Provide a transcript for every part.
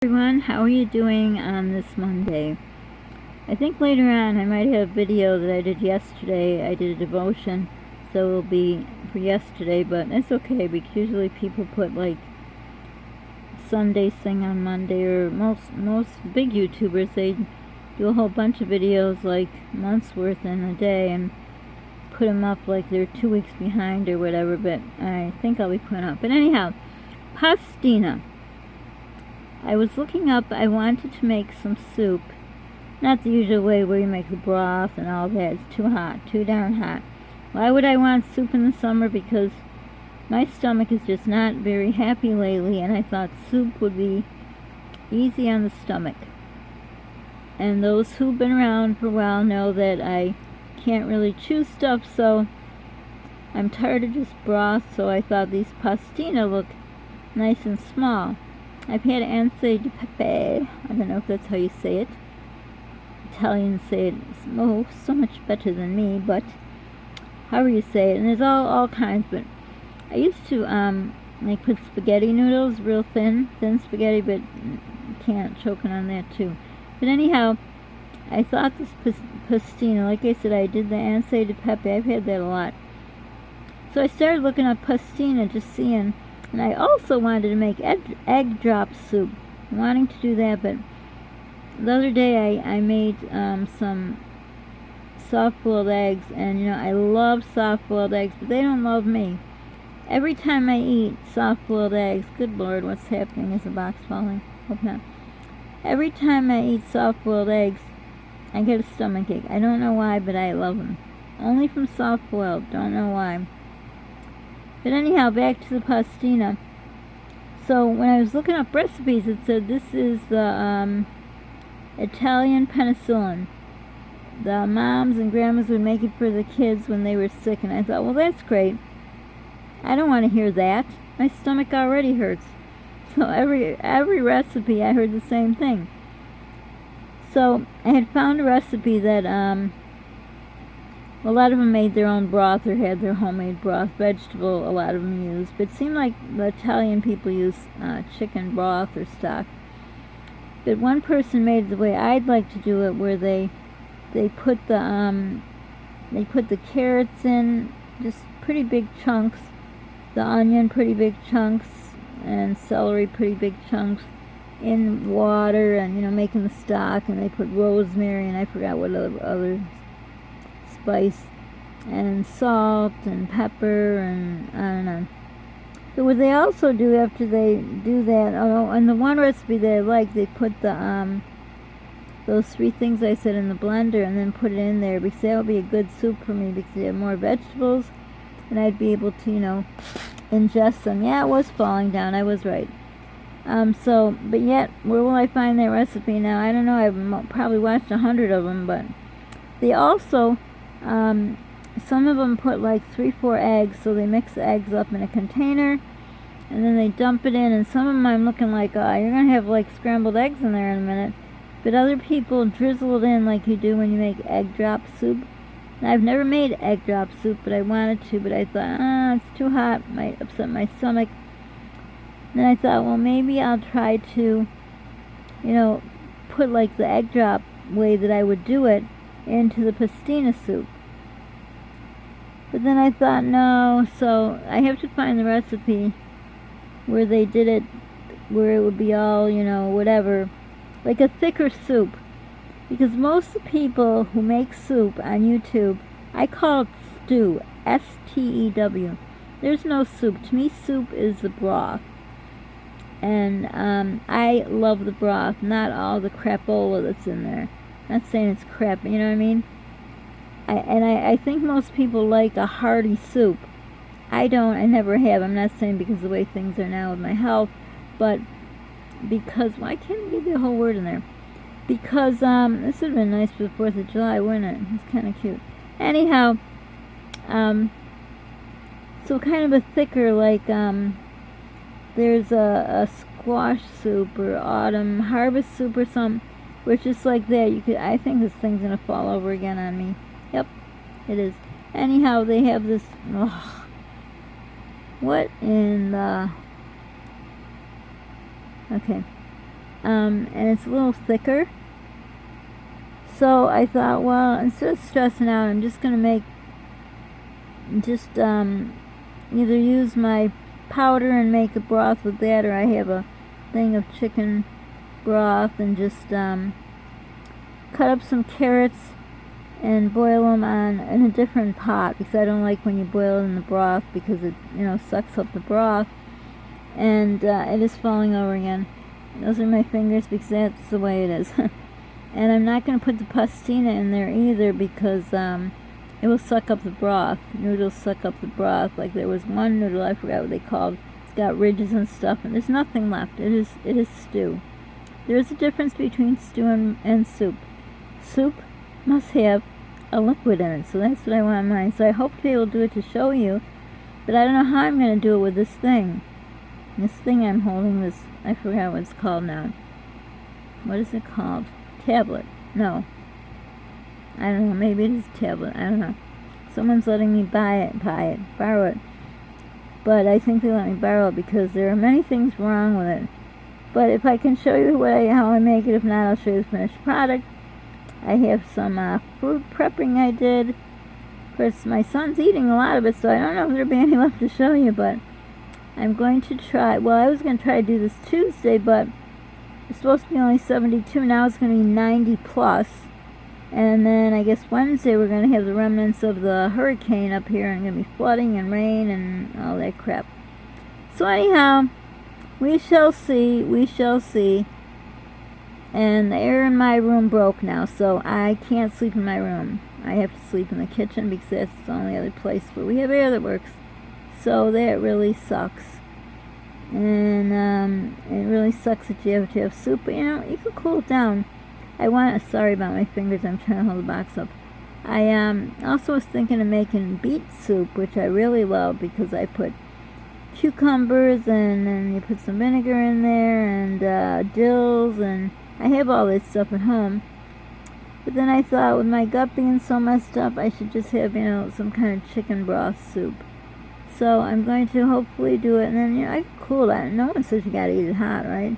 Everyone, how are you doing on this Monday? I think later on I might have a video that I did yesterday. I did a devotion, so it will be for yesterday, but it's okay because usually people put like Sunday thing on Monday, or most big YouTubers, they do a whole bunch of videos like months worth in a day and put them up like they're 2 weeks behind or whatever, but I think I'll be putting up. But anyhow, Pastina. I was looking up, I wanted to make some soup. Not the usual way where you make the broth and all that. It's too hot, too darn hot. Why would I want soup in the summer? Because my stomach is just not very happy lately, and I thought soup would be easy on the stomach. And those who've been around for a while know that I can't really chew stuff, so I'm tired of just broth, so I thought these pastina look nice and small. I've had ansay de pepe. I don't know if that's how you say it. Italians say it so much better than me, but however you say it. And there's all kinds, but I used to like put spaghetti noodles, real thin spaghetti, but can't, choking on that too. But anyhow, I thought this pastina, like I said, I did the ansay de pepe. I've had that a lot. So I started looking up pastina, just seeing. And I also wanted to make egg drop soup. Wanting to do that, but the other day I made some soft-boiled eggs, and I love soft-boiled eggs, but they don't love me. Every time I eat soft-boiled eggs, good Lord, what's happening? Is the box falling? Hope not. Every time I eat soft-boiled eggs, I get a stomachache. I don't know why, but I love them. Only from soft-boiled, don't know why. But anyhow, back to the pastina. So when I was looking up recipes, it said this is the Italian penicillin. The moms and grandmas would make it for the kids when they were sick, and I thought, well, that's great. I don't want to hear that. My stomach already hurts. So every recipe, I heard the same thing. So I had found a recipe that a lot of them made their own broth or had their homemade broth, vegetable a lot of them used. But it seemed like the Italian people use chicken broth or stock. But one person made it the way I'd like to do it, where they put the carrots in, just pretty big chunks, the onion pretty big chunks, and celery pretty big chunks in water, and making the stock. And they put rosemary, and I forgot what other spice, and salt and pepper, and I don't know. So what they also do after they do that, and the one recipe that I like, they put the those 3 things I said in the blender and then put it in there, because that would be a good soup for me, because they have more vegetables and I'd be able to ingest them. Yeah, it was falling down, I was right. But yet, where will I find that recipe now? I don't know. I've probably watched 100 of them, but they also some of them put like 3-4 eggs, so they mix the eggs up in a container and then they dump it in. And some of them I'm looking like, you're gonna have like scrambled eggs in there in a minute. But other people drizzle it in like you do when you make egg drop soup. Now, I've never made egg drop soup, but I wanted to, but I thought, it's too hot, might upset my stomach. Then I thought, well, maybe I'll try to put like the egg drop way that I would do it into the pastina soup. But then I thought, no, so I have to find the recipe where they did it, where it would be all, whatever, like a thicker soup. Because most of the people who make soup on YouTube, I call it stew, S-T-E-W. There's no soup. To me, soup is the broth. And I love the broth, not all the crapola that's in there. Not saying it's crap, you know what I mean? I think most people like a hearty soup. I don't. I never have. I'm not saying because of the way things are now with my health, but because, well, I can't get the whole word in there. Because this would have been nice for the 4th of July, wouldn't it? It's kind of cute. Anyhow, so kind of a thicker, like there's a squash soup or autumn harvest soup or something, where it's just like that. I think this thing's gonna fall over again on me. Yep, it is. Anyhow, they have this. What in the? Okay. and it's a little thicker. So I thought, well, instead of stressing out, I'm just going to make, either use my powder and make a broth with that, or I have a thing of chicken broth, and just cut up some carrots and boil them in a different pot, because I don't like when you boil it in the broth, because it, sucks up the broth. And it is falling over again. Those are my fingers, because that's the way it is. And I'm not going to put the pastina in there either, because it will suck up the broth. Noodles suck up the broth. Like, there was one noodle, I forgot what they called. It's got ridges and stuff, and there's nothing left. It is stew. There is a difference between stew and soup. Soup must have a liquid in it, so that's what I want in mine. So I hope to be able to do it to show you, but I don't know how I'm going to do it with this thing. This thing I'm holding, this, I forgot what it's called now. What is it called? Tablet. No. I don't know, maybe it is a tablet. I don't know. Someone's letting me borrow it. But I think they let me borrow it because there are many things wrong with it. But if I can show you how I make it, if not, I'll show you the finished product. I have some food prepping I did. Of course, my son's eating a lot of it, so I don't know if there'll be any left to show you, but I'm going to try. Well, I was going to try to do this Tuesday, but it's supposed to be only 72. Now it's going to be 90 plus. And then I guess Wednesday we're going to have the remnants of the hurricane up here, and going to be flooding and rain and all that crap. So anyhow, we shall see. We shall see. And the air in my room broke now, so I can't sleep in my room. I have to sleep in the kitchen because that's the only other place where we have air that works. So that really sucks. And it really sucks that you have to have soup, but you can cool it down. Sorry about my fingers, I'm trying to hold the box up. I also was thinking of making beet soup, which I really love, because I put cucumbers and then you put some vinegar in there, and dills, and I have all this stuff at home. But then I thought, with my gut being so messed up, I should just have, some kind of chicken broth soup. So I'm going to hopefully do it, and then, I can cool it. No one says you gotta eat it hot, right?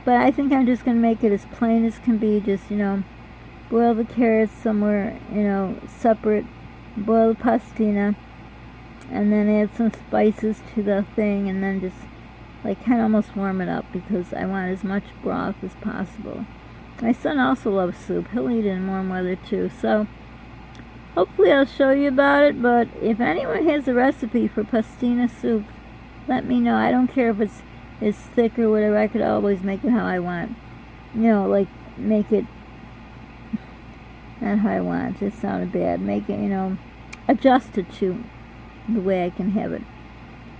But I think I'm just going to make it as plain as can be. Just, boil the carrots somewhere, separate. Boil the pastina. And then add some spices to the thing. And then just, kind of almost warm it up, because I want as much broth as possible. My son also loves soup. He'll eat it in warm weather too. So, hopefully I'll show you about it. But if anyone has a recipe for pastina soup, let me know. I don't care if it's thick or whatever. I could always make it how I want. Make it not how I want. It sounded bad. Make it, adjust it to the way I can have it.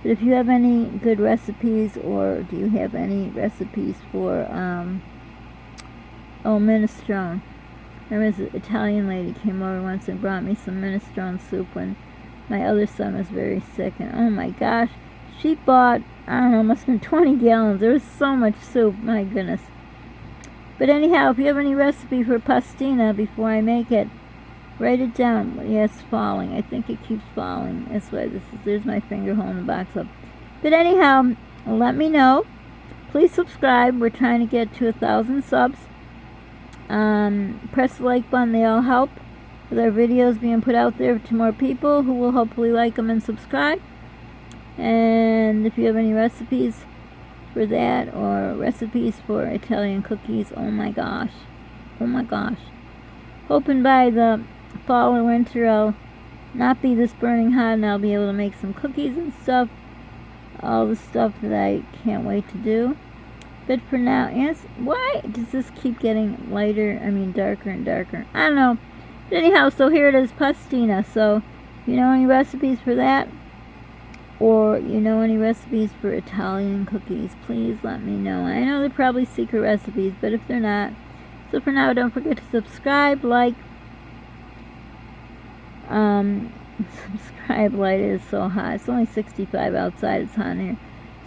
But if you have any good recipes, or do you have any recipes for minestrone? There was an Italian lady came over once and brought me some minestrone soup when my other son was very sick, and oh my gosh, she bought, I don't know, must have been 20 gallons. There was so much soup, my goodness. But anyhow, if you have any recipe for pastina before I make it, write it down. Yeah, it's falling. I think it keeps falling. That's why there's my finger holding the box up. But anyhow, let me know. Please subscribe. We're trying to get to 1,000 subs. Press the like button. They all help with our videos being put out there to more people who will hopefully like them and subscribe. And if you have any recipes for that, or recipes for Italian cookies, oh my gosh, hoping by the fall or winter I'll not be this burning hot, and I'll be able to make some cookies and stuff, all the stuff that I can't wait to do. But for now, why does this keep getting darker and darker? I don't know. But anyhow, so here it is, pastina. So if you know any recipes for that, or any recipes for Italian cookies, please let me know. I know they're probably secret recipes, but if they're not, so for now, don't forget to subscribe, like, subscribe light is so hot. It's only 65 outside, it's hot in here.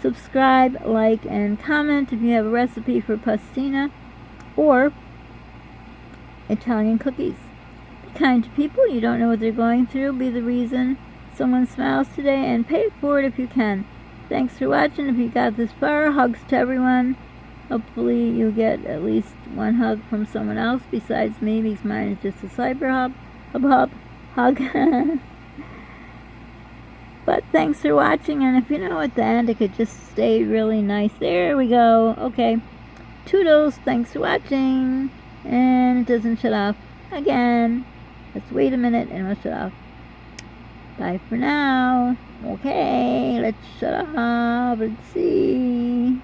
Subscribe, like, and comment if you have a recipe for pastina or Italian cookies. Be kind to people. You don't know what they're going through. Be the reason someone smiles today, and pay it forward if you can. Thanks for watching. If you got this far, hugs to everyone. Hopefully you get at least one hug from someone else besides me, because mine is just a cyber hug. But thanks for watching, and if you know at the end it could just stay really nice. There we go. Okay. Toodles, thanks for watching. And it doesn't shut off again. Let's wait a minute and we'll shut off. Bye for now. Okay, let's shut off. Let's see.